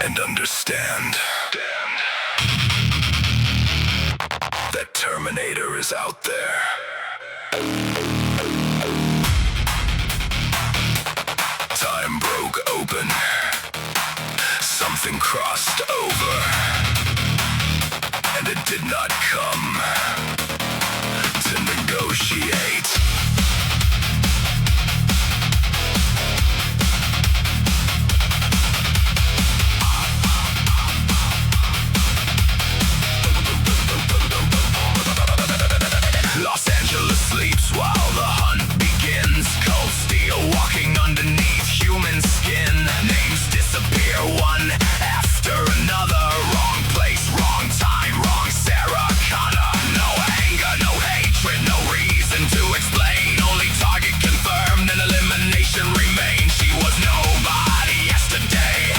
and understand that Terminator is out there. Time broke open. Something crossed over, and it did not come to negotiate. Los Angeles sleeps while the hunt begins. Cold steel walking underneath human skin. Names disappear one after another. Wrong place, wrong time, wrong Sarah Connor. No anger, no hatred, no reason to explain. Only target confirmed and elimination remains. She was nobody yesterday.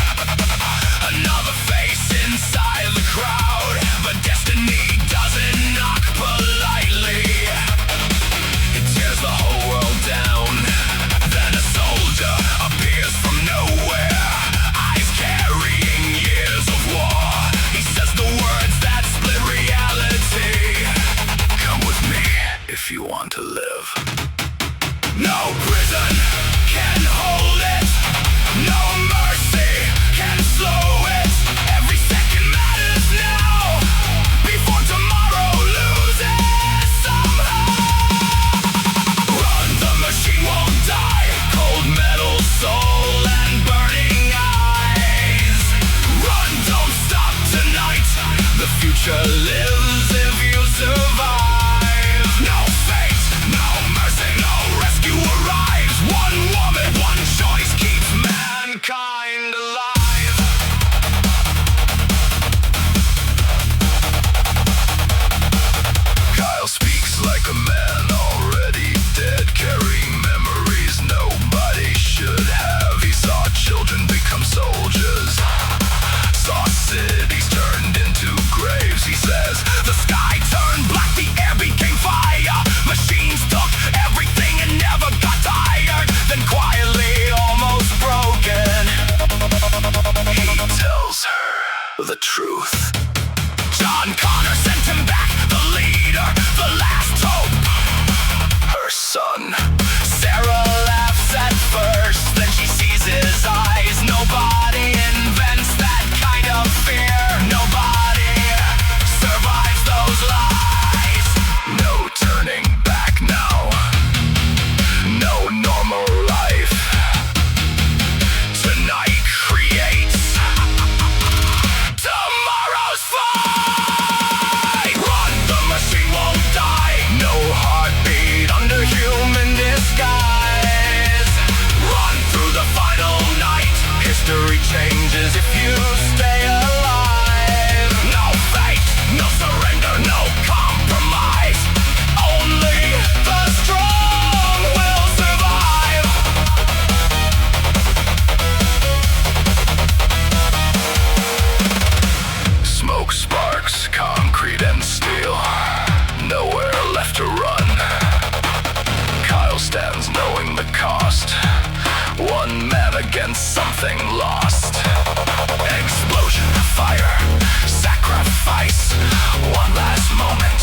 Another face inside the crowd, but destiny doesn't knock politely. It tears the whole world down. Then a soldier appears from nowhere, eyes carrying years of war. He says the words that split reality. Come with me if you want to live. No prison can hold it. No mercy can slow it. Every second matters now, before tomorrow loses somehow. Run, the machine won't die. Cold metal soul and burning eyes. Run, don't stop tonight. The future lives if you survive. No fate, no mercy, no rescue arrives. One woman, one choice keeps mankind alive. Kyle speaks like a man already dead, carrying memories nobody should have. He saw children become soldiers, saw cities turned into graves. He says the sky turned black, the air became fire. Machines took everything and never got tired. Then quietly, almost broken, he tells her the truth. John Connor sent him back, the leader, the last hope, her son. Sarah laughs at first, then she sees his eyes. Nobody invents that kind of fear. Nobody survives those lies. No turning back now. No normal life. Tonight creates tomorrow's fight. Run, the machine won't die. No heartbeat under human disguise. Run through the final night. History changes if you stay alive. No fate, no surrender, no compromise. Only the strong will survive. Smoke sparks, concrete and steel. Nowhere left to run. Kyle stands knowing the cost. One man against something lost. Explosion, fire, sacrifice. One last moment,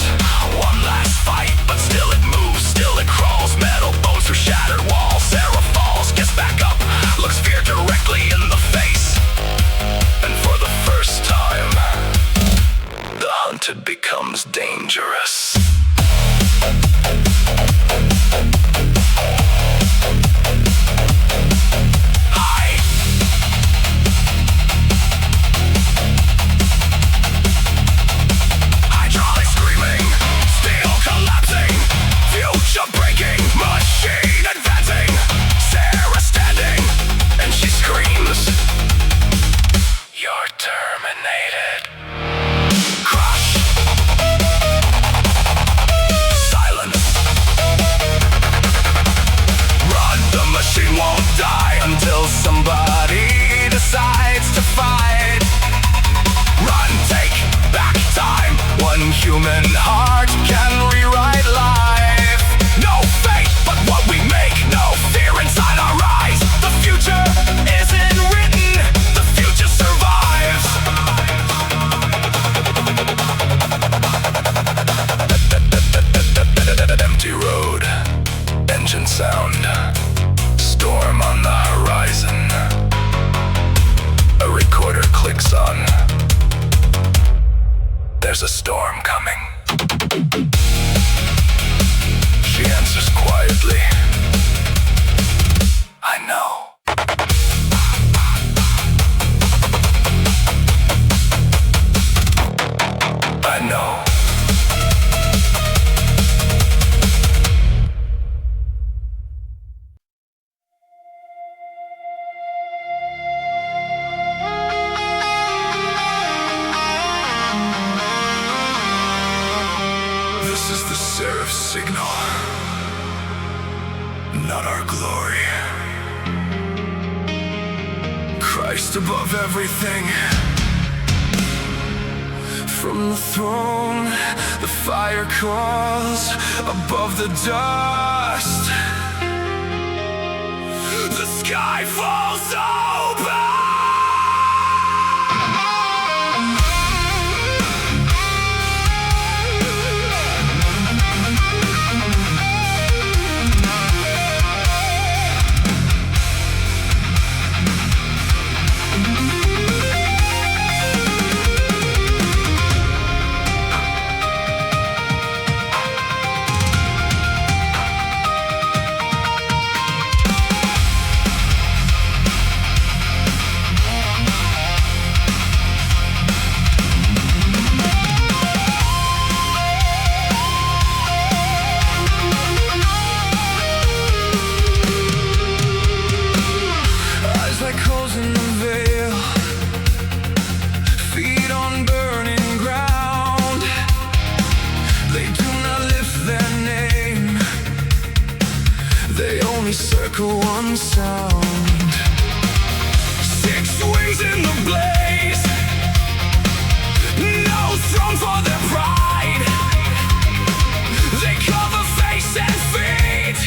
one last fight. But still it moves, still it crawls. Metal bones through shattered walls. Sarah falls, gets back up, looks fear directly in the face. And for the first time, the hunted becomes dangerous. Hide. Hydraulic screaming, steel collapsing, future breaking, machine advancing. Sarah standing, and she screams, "You're terminated." Crush. Silence. Run, the machine won't die until somebody decides to fight. Run, take back time. One human heart can rewrite life. No fate, but what we make. No fear inside our eyes. The future isn't written. The future survives. there's a storm coming. She answers quietly, I know. I know. This is the Seraph's signal, not our glory. Christ above everything. From the throne, the fire calls above the dust. The sky falls open. Circle one sound. 6 wings in the blaze, no throne for their pride. They cover face and feet,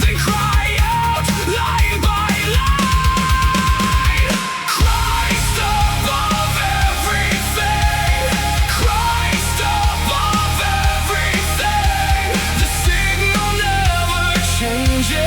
they cry out line by line. Christ above everything, Christ above everything. The signal never changes.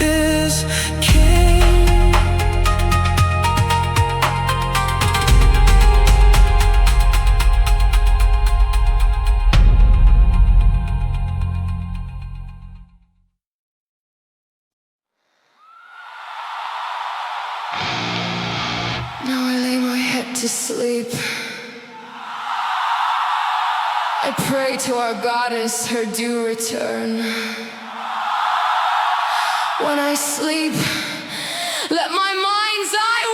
is king. Now I lay my head to sleep. I pray to our goddess her due return. When I sleep, let my mind's eye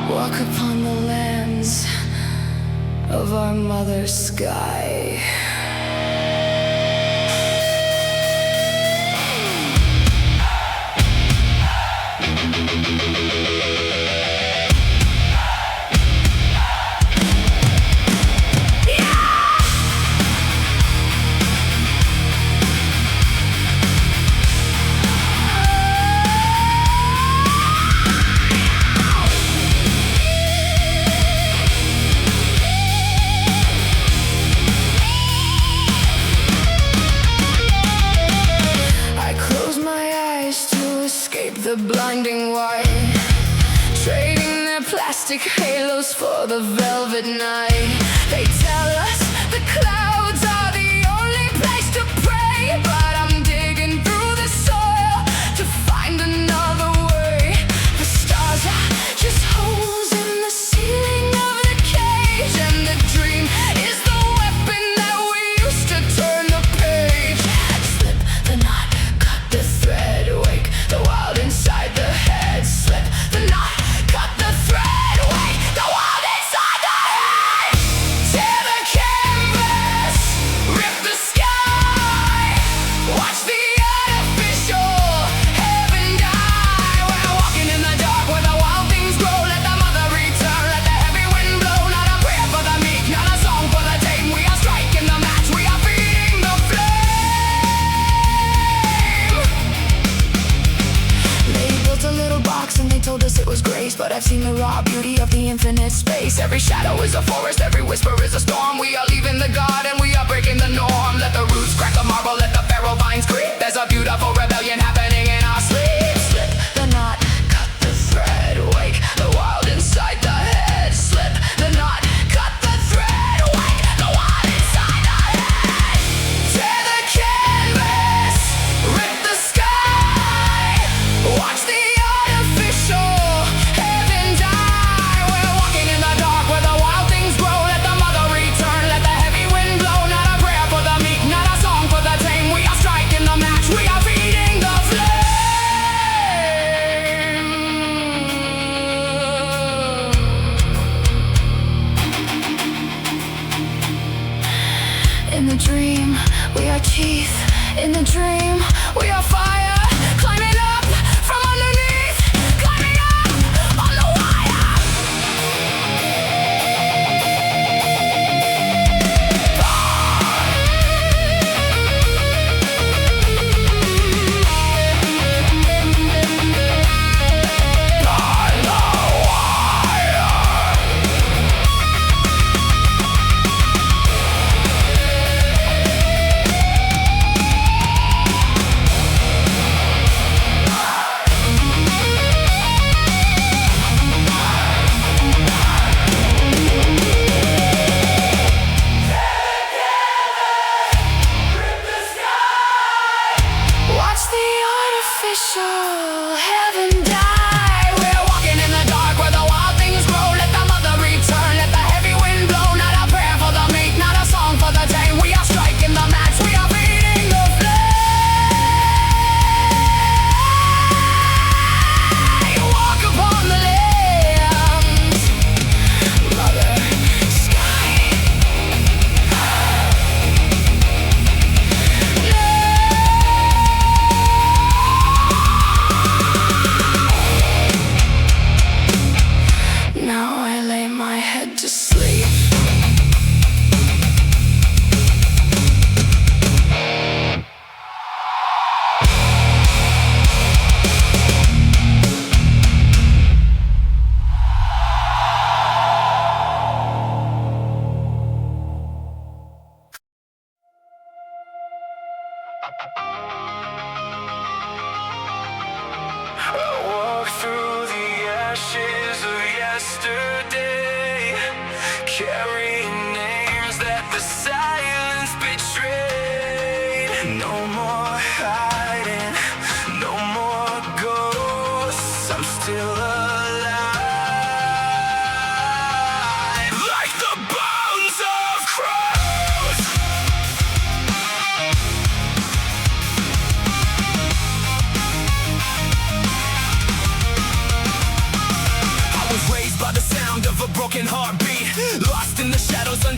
wander, walk upon the lands of our mother sky. The blinding white, trading their plastic halos for the velvet night. They tell us the clouds are the only place to pray, but I'm digging through the soil to find another way. The stars are just holes in the ceiling of the cage, and the dream is the weapon that we used to turn the page. Slip the knot, cut the thread, wake the wild inside the head. Slip the knot, cut the thread, wake the wild inside the head. Tear the canvas, rip the sky, watch the artificial heaven die. We're walking in the dark where the wild things grow. Let the mother return, let the heavy wind blow. Not a prayer for the meek, not a song for the tame. We are striking the match, we are feeding the flame. They built a little box and they told us it was grace, but I've seen the raw beauty of the infinite space. Every shadow is a forest, every whisper is a storm. We are leaving the garden, we are breaking the norm. Let the roots crack the marble, let the pharaoh vines creep. There's a beautiful rebellion happening in our sleep. Slip the knot, cut the thread, wake the wild inside the head. Slip the knot, cut the thread, wake the wild inside the head. Tear the canvas, rip the sky, watch the artificial heaven die. We're walking in the dark where the wild things grow. Let the mother return, let the heavy wind blow. Not a prayer for the meek, not a song for the tame. We are striking the match, we are feeding the flame. In the dream, we are teeth. In the dream, we are fire. Climbing up from underneath, climbing up on the wire.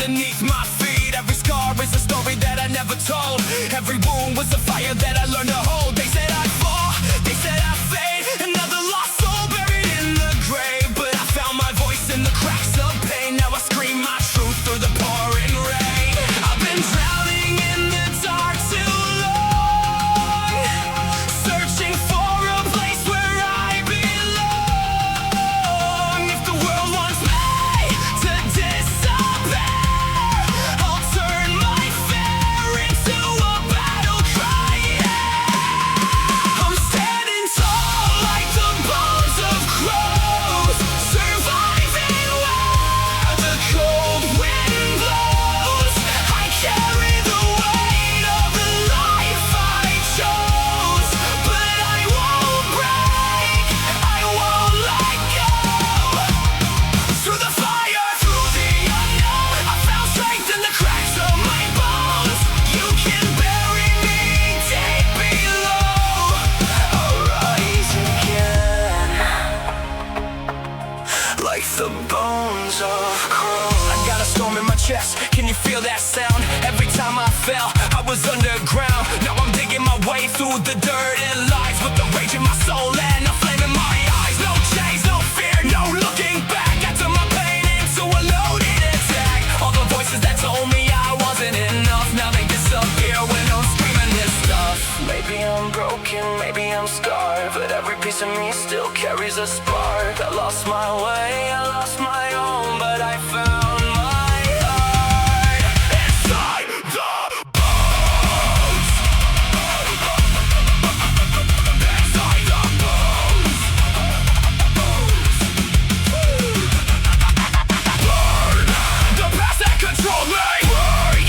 underneath my feet. Every scar is a story that I never told. Every wound was a fire that I learned to hold. They said I'd fall, they said I'd fade, another lost soul buried in the grave. But I found my voice in the cracks of pain. Now I scream my truth through the pouring rain. I've been drowning in the dark too long, searching for a place where I belong. If the world wants me to disappear, I'll turn my fear into a battle cry. I'm standing tall like the bones of crows, surviving where the cold wind blows. I carry the weight of the life I chose, but I won't break, I won't let go. Through the fire, through the unknown, I found strength in the cracks of my bones. You can bury me deep below, I'll rise again, like the bones of crows. I got a storm in my chest, can you feel that sound? Every time I fell, I was underground. Now I'm digging my way through the dirt and lies, with the rage in my soul and a flame in my eyes. No chains, no fear, no looking back. I turned my pain into a loaded attack. All the voices that told me I wasn't enough, now they disappear when I'm screaming this stuff. Maybe I'm broken, maybe I'm scarred, but every piece of me still carries a spark. I lost my way, I lost my own, but I found my heart inside the bones. Inside the bones. Burn the past that controlled me. Break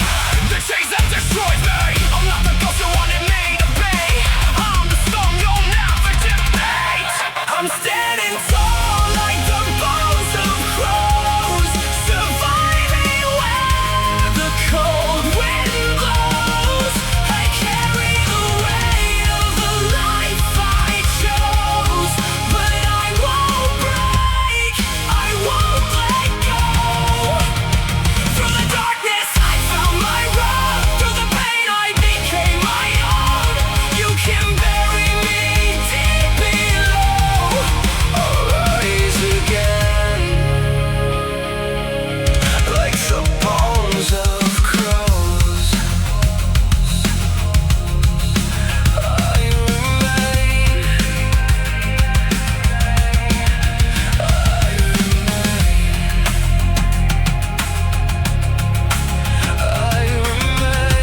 the chains that destroyed me. I'm not the ghost you wanted me to be. I'm the stone you'll never defeat. I'm standing tall like the bones of crows, surviving where the cold wind blows. I carry the weight of the life I chose, but I won't break, I won't let go. Through the darkness I found my road, through the pain I became my own. You can bury me deep below, I'll rise again, like the bones of crows. I remain, I remain.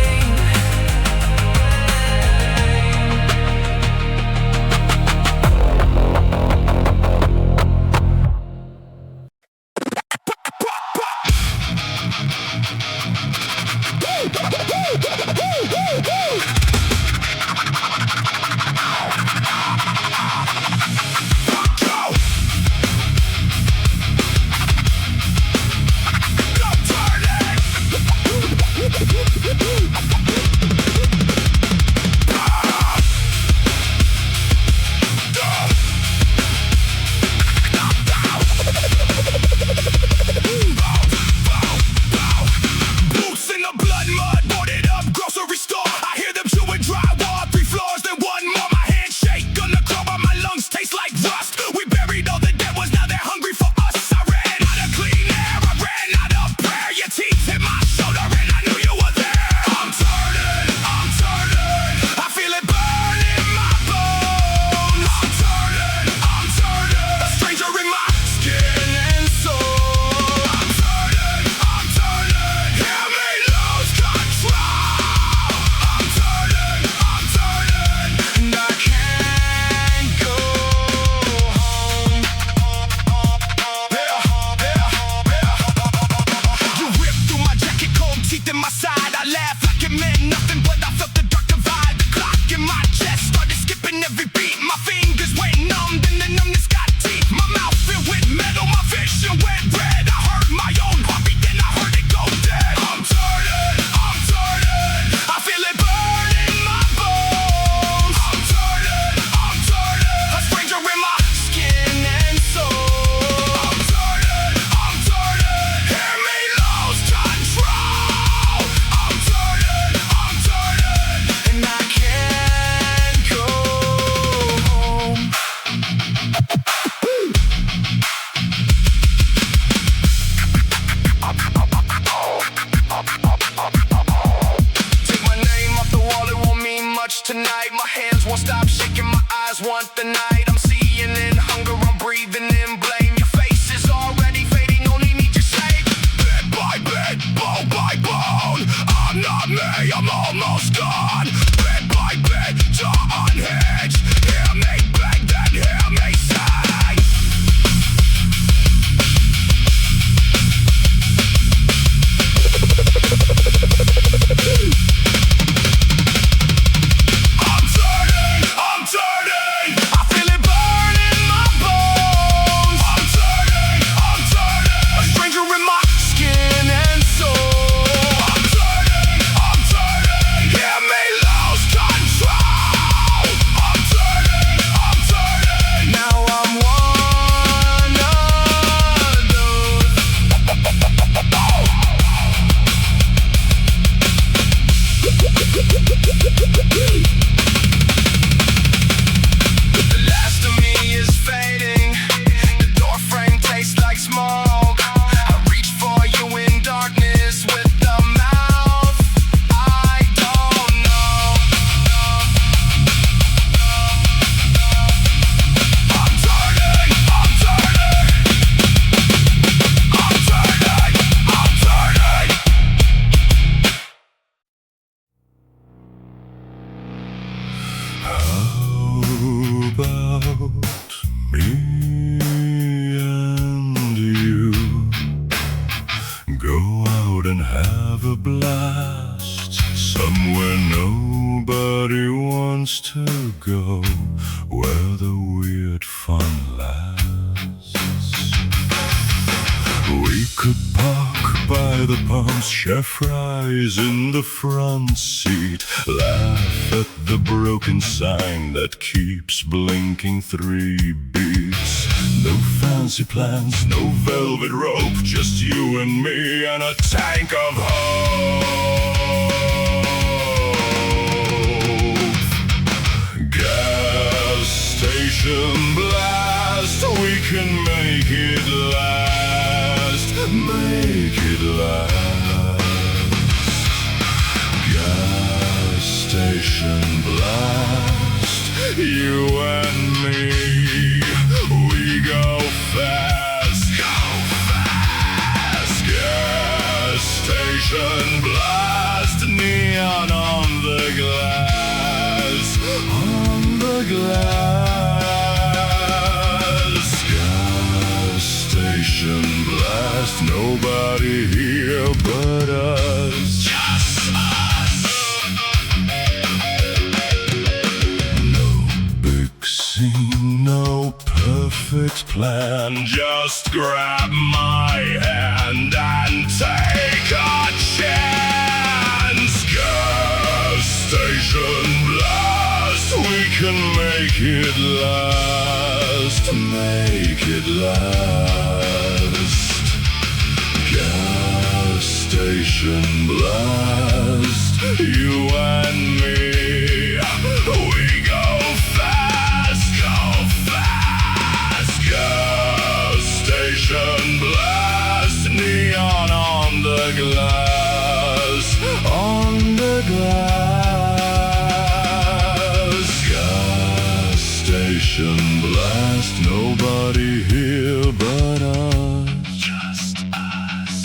Boots in the blood, mud, boarded up grocery store. I hear them chewing drywall, 3 floors, then one more. My handshake gonna crawl, but my lungs taste like rust. We buried all the dead ones, now they're hungry for us. I ran out of clean air, I ran out of prayer. Your teeth hit my shoulder and I knew you were there. I'm turning, I feel it burn in my bones. I'm turning, a stranger in my skin and soul. I'm turning, hear me lose control. I'm turning, and I can't go home. You ripped through my jacket, cold teeth in my side. I laughed like it meant nothing, but I felt the dark divide. The clock in my chest started skipping every beat. My fingers went numb, and the numbness got teeth. My mouth filled with metal, my vision went red. I heard my own heartbeat, then I heard it go dead. I'm turning, I feel it burn in my bones. I'm turning, a stranger in my skin and soul. I'm turning, hear me lose control. want the night. I'm seeing in hunger, I'm breathing in blame. Your face is already fading, only need your shade. Bit by bit, bone by bone, I'm not me, I'm almost gone. Bit by bit, jaw unhinged. Hear me beg, then hear me say. Have a blast somewhere nobody wants to go, where the weird fun lasts. We could park by the pumps, share fries in the front seat, laugh at the broken sign that keeps blinking 3 beats. No fancy plans, no velvet rope, just you and me and a tank of hope. Gas station blast, we can make it last, make it last. Gas station blast, you and me. Go fast, gas station blast, neon on the glass, gas station blast, nobody here but us. Just us. No big scene, no perfect plan, just grab my hand and take a chance. Gas station blast, we can make it last, make it last. Gas station blast, you and me, we go fast, go fast. Gas station blast, neon on the glass, on the glass. Gas station blast, nobody here but us. Just us.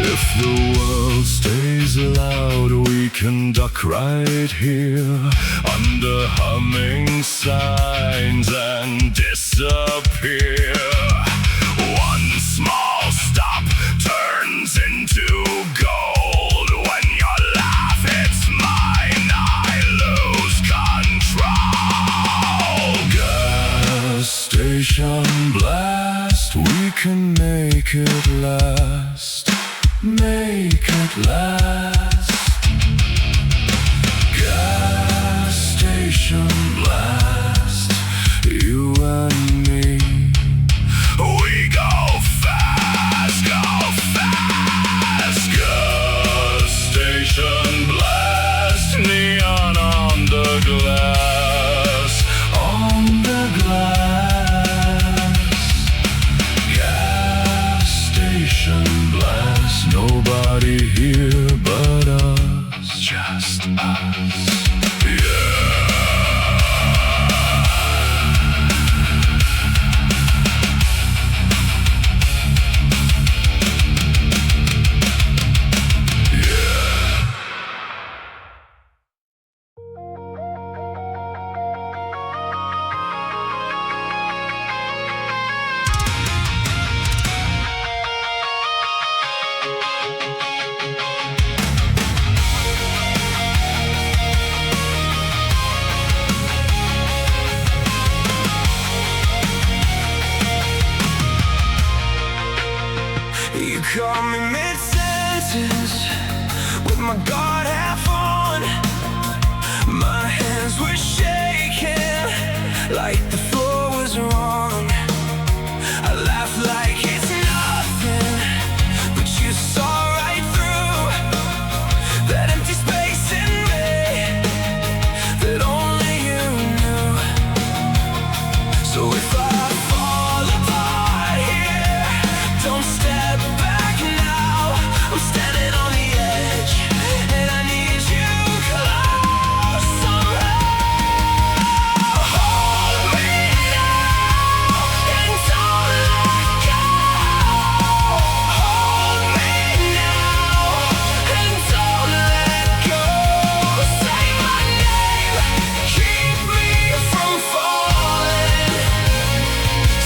If the world stays loud, we can duck right here under humming signs and disappear. One small stop turns into gold. When your laugh hits mine, I lose control. Gas station blast, we can make it last, make it last. Gas station blast, you and me, just us. Yeah. You caught me mid-sentence with my guard half on. My hands were shaking like the floor was wrong. I laughed like it's nothing, but you saw right through that empty space in me that only you knew. So if I fall apart here, don't step back now. I'm standing on the edge, and I need you close somehow. Hold me now, and don't let go. Hold me now, and don't let go. Say my name, keep me from falling.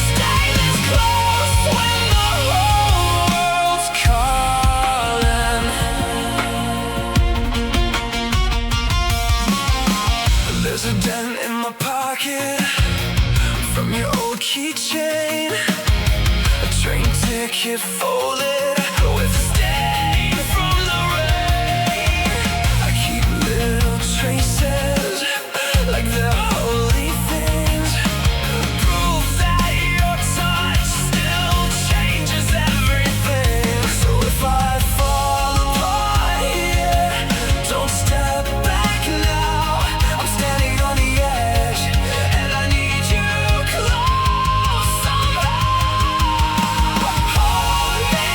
Stay this close when the whole world's calling. There's a dent in my pocket from your old keychain, a train ticket folded with a stain from the rain. I keep little traces like they're holy things, proof that your touch still changes everything. So if I fall apart here, don't step back now. I'm standing on the edge, and I need you close somehow. Hold me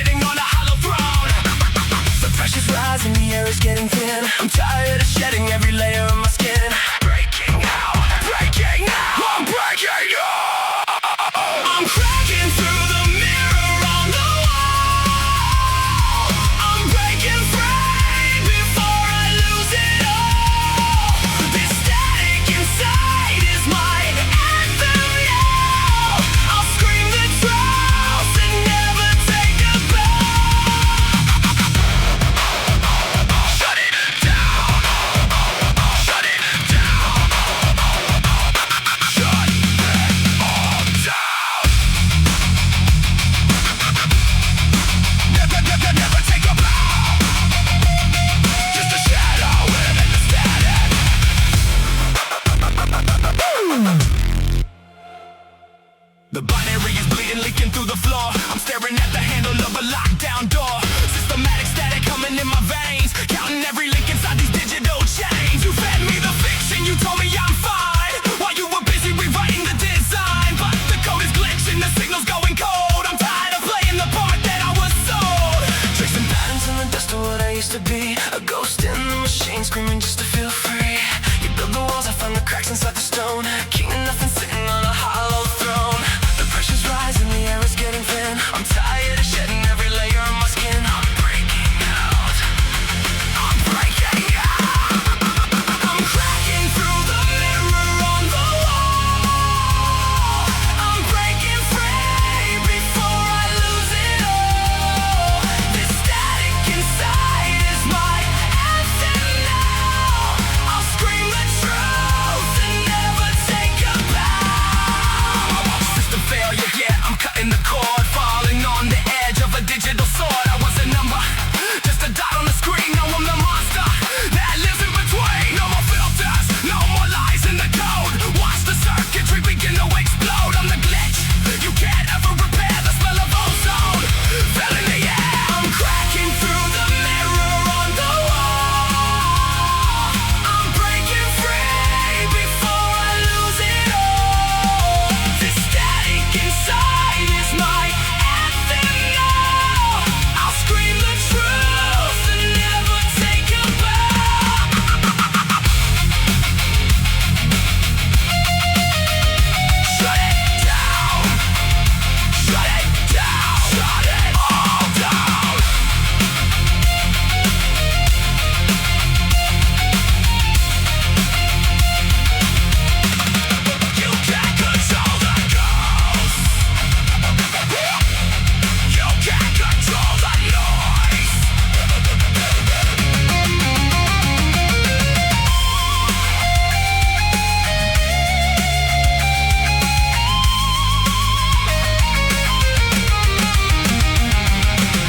sitting on a hollow throne. The pressure's rising, the air is getting thin. I'm tired of shedding every layer of my skin. Breaking out, breaking out, I'm breaking out. I'm cracking through the mirror on the wall. I'm breaking free before I lose it all. This static inside is my anthem now. I'll scream the truth and never take a bow. Shut it down. Shut it down. Shut it all down. Never take a bow. Just a shadow within the static. The binary is bleeding, leaking through the floor. I'm staring at the handle of a lockdown door. Systematic static coming in my veins, counting every link inside these digital chains. You fed me the fiction, you told me I'm fine, while you were busy rewriting the design. But the code is glitching, the signal's going cold. I'm tired of playing the part that I was sold. Tracing patterns in the dust of what I used to be, a ghost in the machine, screaming just to feel free. You build the walls, I find the cracks inside the stone. King of nothing sitting on a hollow throne. The pressure's rising, the air is getting thin. I'm tired of shedding every layer of my skin. I'm breaking out. I'm breaking out. I'm cracking through the mirror on the wall. I'm breaking free before I lose it all. This static inside is my anthem now. I'll scream the truth and never take a bow. System failure, yeah, I'm cutting the cord, falling on the edge of a digital sword. I was a number, just a dot on the screen. Now I'm the monster that lives in between. No more filters, no more lies in the code. Watch the circuitry begin to explode. I'm the glitch you can't ever repair. The smell of ozone filling the air. I'm cracking through the mirror on the wall. I'm breaking free before I lose it all. This static inside is my anthem now. I'll scream the truth and never take a bow. Shut it down. Shut it down. Shut it all down. You can't control the ghost. You can't control the noise.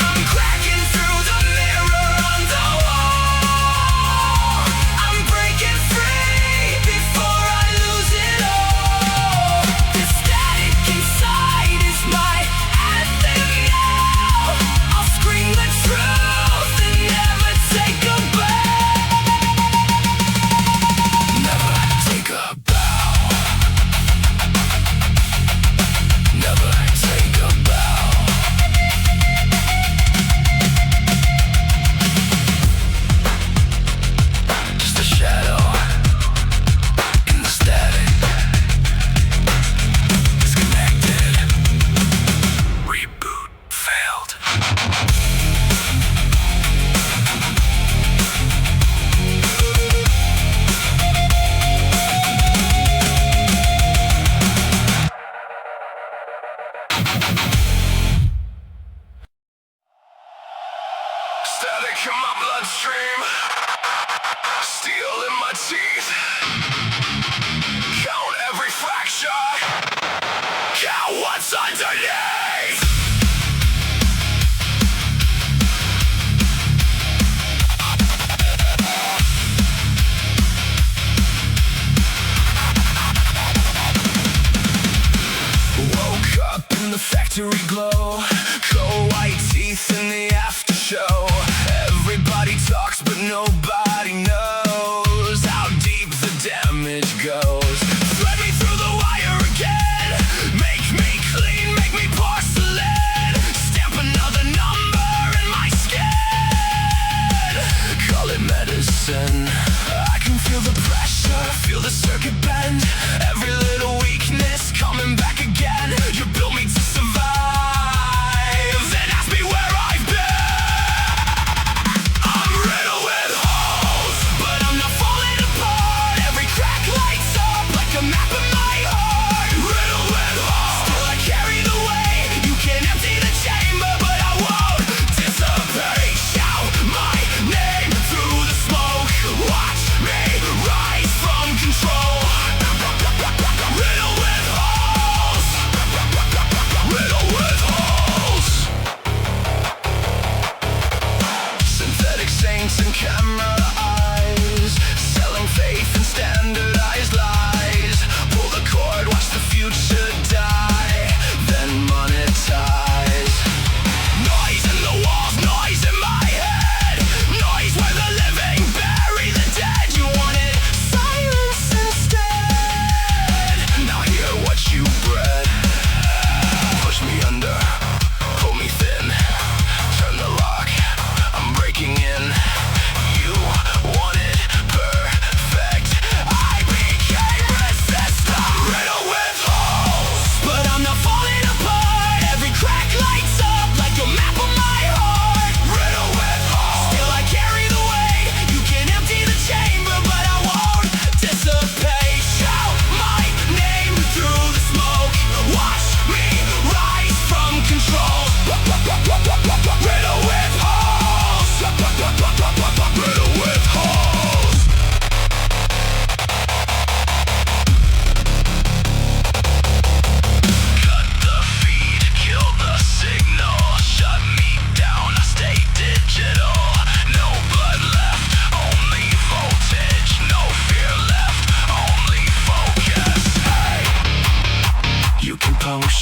I'm cracking through the mirror on the wall. I'm breaking free before I lose it all. This static inside is my anthem now. I'll scream the truth and never take a bow. Never take a bow. Never take a bow. Just a shadow in the static. Disconnected. Reboot failed. Static in my bloodstream, steel in my teeth. Count every fracture, count what's underneath. Woke up in the factory glow, cold white teeth in the after show. Everybody talks but nobody knows how deep the damage goes. Thread me through the wire again, make me clean.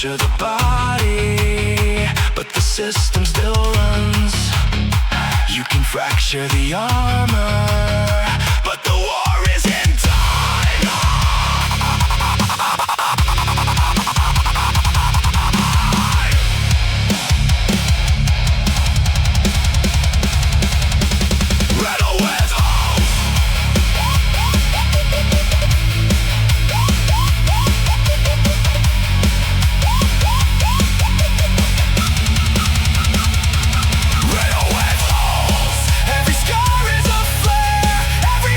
fracture the body, but the system still runs. You can fracture the armor, but the war isn't done. Riddle with holes. Riddle with holes. Every scar is a flare. Every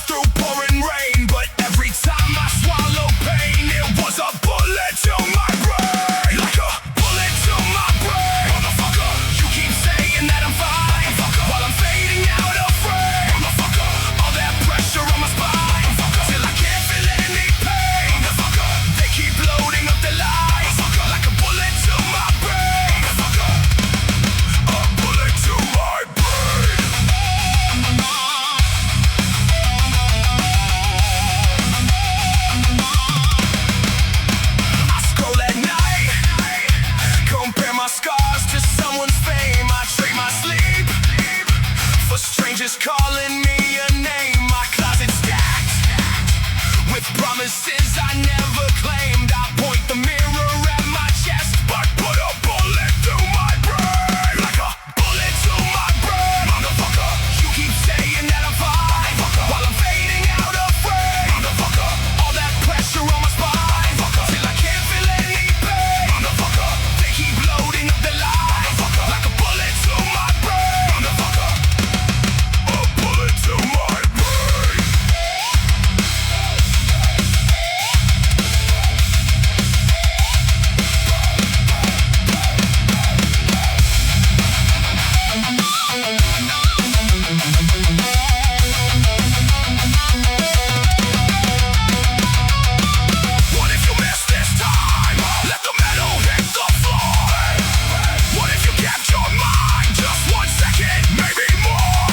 myself through pouring rain, but every time I swallow pain, it was a bullet to my brain. Like a bullet to my brain. Motherfucker, you keep saying that I'm fine, motherfucker, while I'm fading out of frame. Motherfucker, all that pressure on my spine, motherfucker, till I can't feel any pain. Motherfucker, they keep loading up the lies, motherfucker, like a bullet to my brain. Motherfucker, a bullet to my brain. I scroll at night, compare my scars to someone's fame. I trade my sleep for strangers calling me a name. My closet stacked with promises I never claimed. I point the mirror at my chest, but put a bullet through my brain. Like a bullet to my brain. Motherfucker, you keep saying that I'm fine, motherfucker, while I'm fading out of frame. Motherfucker, all that pressure on my spine, motherfucker, till I can't feel any pain. Motherfucker, they keep loading up the lies, motherfucker, like a bullet to my brain. Motherfucker, a bullet to my brain. What if you miss this time? Let the metal hit the floor. What if you kept your mind just 1 second, maybe more?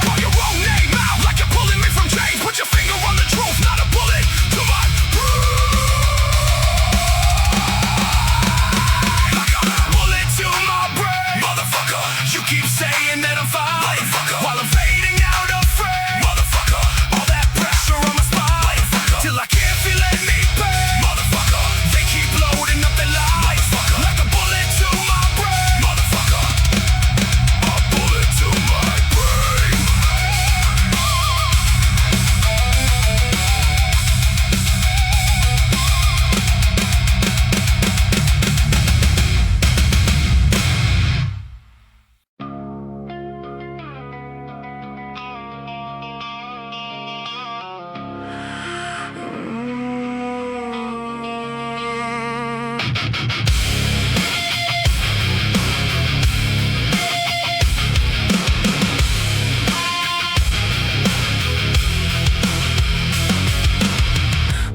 Call your own name out like you're pulling me from chains. Put your finger on the truth, not a bullet to my brain. Like a bullet to my brain. Motherfucker, you keep saying that I'm fine, motherfucker, while I'm fading out of frame. Motherfucker, all that pressure on my spine, motherfucker, till I can't feel any pain. Motherfucker, they keep loading up the lies, motherfucker, like a bullet to my brain. Motherfucker, a bullet to my brain.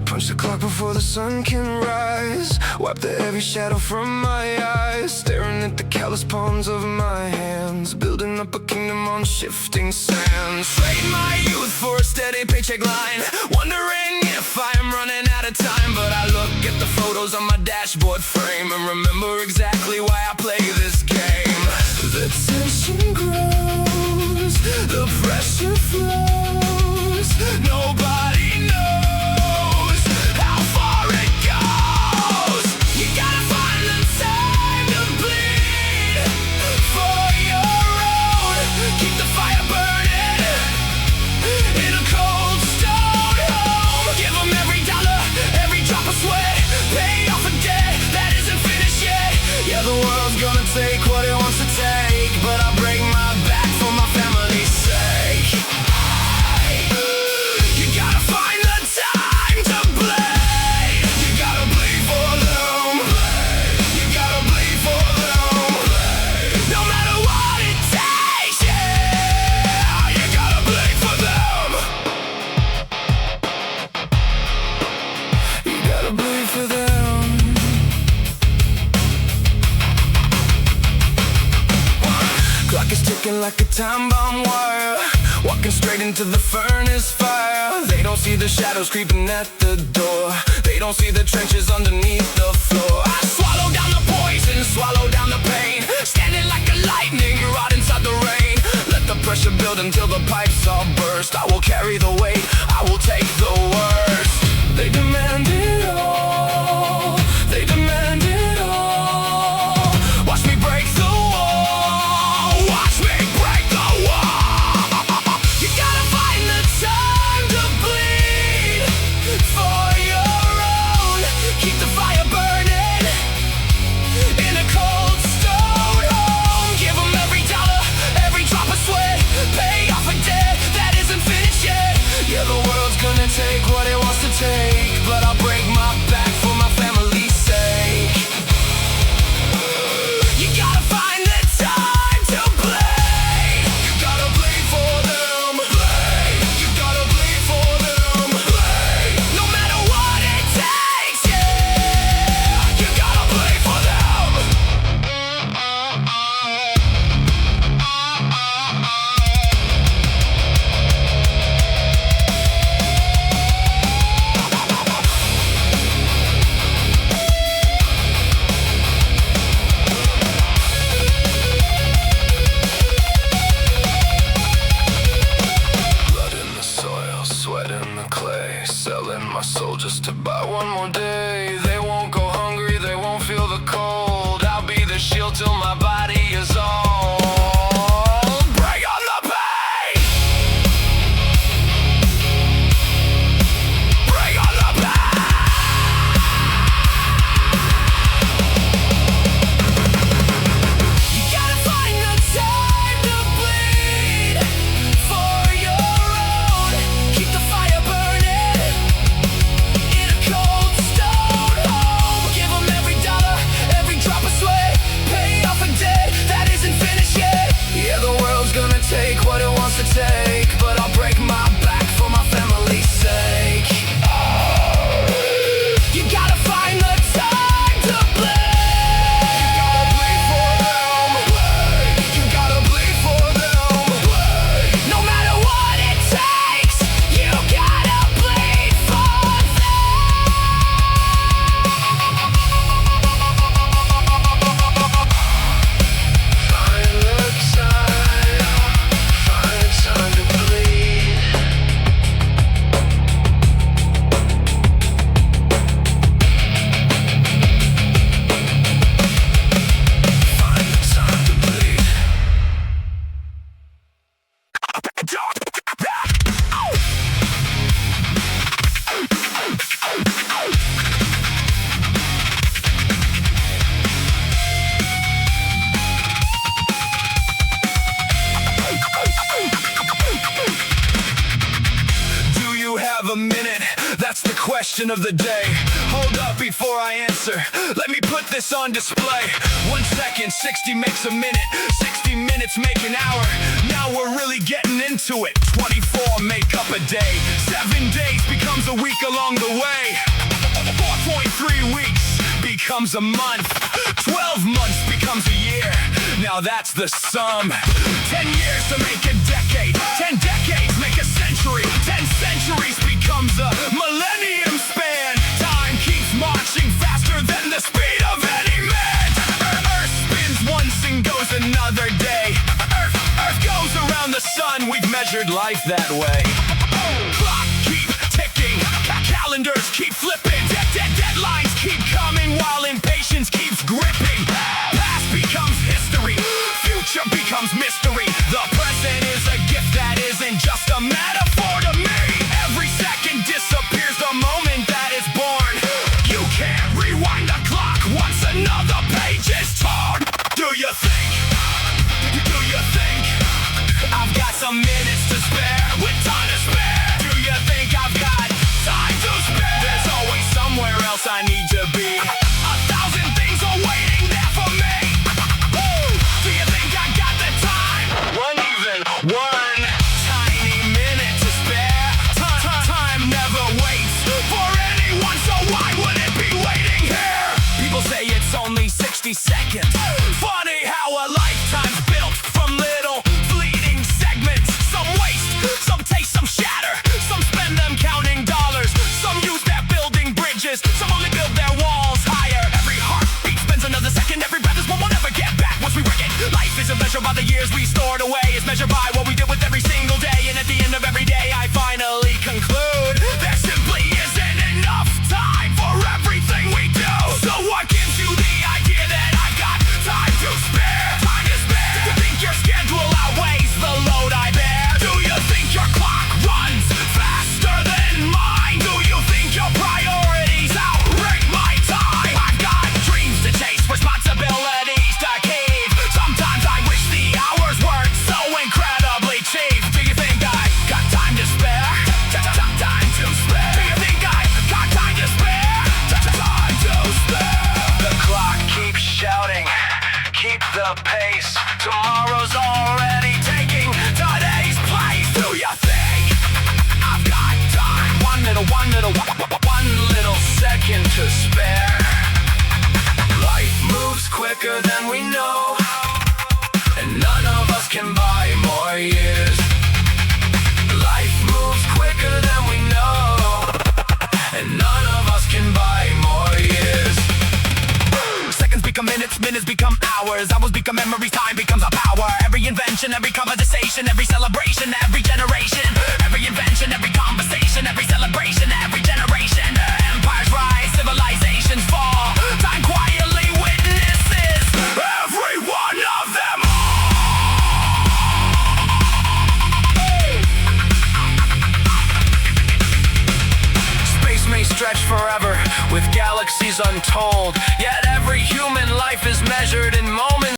Punch the clock before the sun can rise. Wipe the heavy shadow from my eyes. Staring at the callous palms of my hands. Building up a kingdom on shifting sands. Trade my youth for a steady paycheck line. Wondering if I am running out of time. But I look at the photos on my dashboard frame and remember exactly why I play this game. The tension grows, the pressure flows. Nobody knows how far it goes. You gotta find the time to bleed for your own. Keep the fire burning in a cold stone home. Give them every dollar, every drop of sweat. Pay off a debt that isn't finished yet. Yeah, the world's gonna take what it wants to take, but I break my back for my family's sake. You gotta find the time to bleed. You gotta bleed for them. You gotta bleed for them. No matter what it takes, yeah. You gotta bleed for them. You gotta bleed for them. Clock is ticking like a time bomb wire. Walking straight into the furnace fire. They don't see the shadows creeping at the door. They don't see the trenches underneath the floor. I swallow down the poison, swallow down the pain. Standing like a lightning rod inside the rain. Let the pressure build until the pipes all burst. I will carry the weight, I will take the worst. They demand it all. They demand it all. Watch me break the wall. Watch me break the wall. You gotta find the time to bleed for your own. Keep the fire burning in a cold stone home. Give them every dollar, every drop of sweat. Pay off a debt that isn't clay, selling my soul just to buy one more day. They won't go hungry, they won't feel the cold. I'll be the shield till my body is old. Bring on the pain! Bring on the pain! You gotta find the time to bleed for your own. Keep the fire burning in a cold stone home. Give them every dollar, every drop of sweat. Pay off a debt that isn't finished yet. Yeah, the world's gonna take what it wants to take, but I'll break my back for my family's sake. You gotta find the time to bleed. You gotta bleed for them. You gotta bleed for them. No matter what it takes, you gotta bleed for them. Find the time to bleed. Find the time to bleed. Do you have a minute? That's the question of the day. Hold up before I answer. Let me put this on display. 1 second, 60 makes a minute. 60 minutes make an hour. Now we're really getting into it. 24 make up a day. 7 days becomes a week along the way. 4.3 weeks becomes a month. 12 months becomes a year. Now that's the sum. 10 years to make a decade. 10 decades make a century. 10 centuries becomes a millennium span. Time keeps marching faster than the speed of any man. Earth spins once and goes another day. Earth goes around the sun. We've measured life that way. Clock keep ticking. Calendars keep flipping. Deadlines keep coming while impatience keeps gripping. Past becomes history. Future becomes mystery. The present is a gift that isn't just a metaphor to me. Every second disappears the moment that is born. You can't rewind the clock once another page is torn. Do you think? Do you think? I've got some minutes to spare with time to spare. Do you think I've got time to spare? There's always somewhere else I need to be. 1,000 things are waiting there for me. Woo! Do you think I got the time? One tiny minute to spare. Time never waits for anyone, so why would it be waiting here? People say it's only 60 seconds. Funny how a lifetime's built from little fleeting segments. Some waste, some taste, some shatter. Some spend them counting dollars. Some use that building bridges. Some only build their walls higher. Every heartbeat spends another second. Every breath is one we'll never get back once we wreck it. Life isn't measured by the years we stored away. It's measured by what we did with every single day. And at the end of every day I finally conclude there simply isn't enough time for everything we do. So what gives you the idea that I've got time to spare? Time to spare. Do you think your schedule outweighs the load I bear? Do you think your clock runs faster than mine? Do you think your priorities outrank my time? I've got dreams to chase, responsibilities to keep. Sometimes I wish the hours weren't so incredibly cheap. Do you think I got time to spare? Time to spare. Do you think I got time to spare? Time to spare. The clock keeps shouting, keep the pace. Tomorrow's already taking today's place. Do you think I've got time? One little second to spare. Life moves quicker than we know, and none of us can buy more years. Life moves quicker than we know, and none of us can buy more years. Seconds become minutes become hours. Hours become memories, time becomes a power. Every invention invention, every conversation, every celebration, every generation, every invention, every conversation, every celebration, every generation. Empires rise, civilizations fall. Time quietly witnesses every one of them Space may stretch forever, with galaxies untold, yet every human life is measured in moments.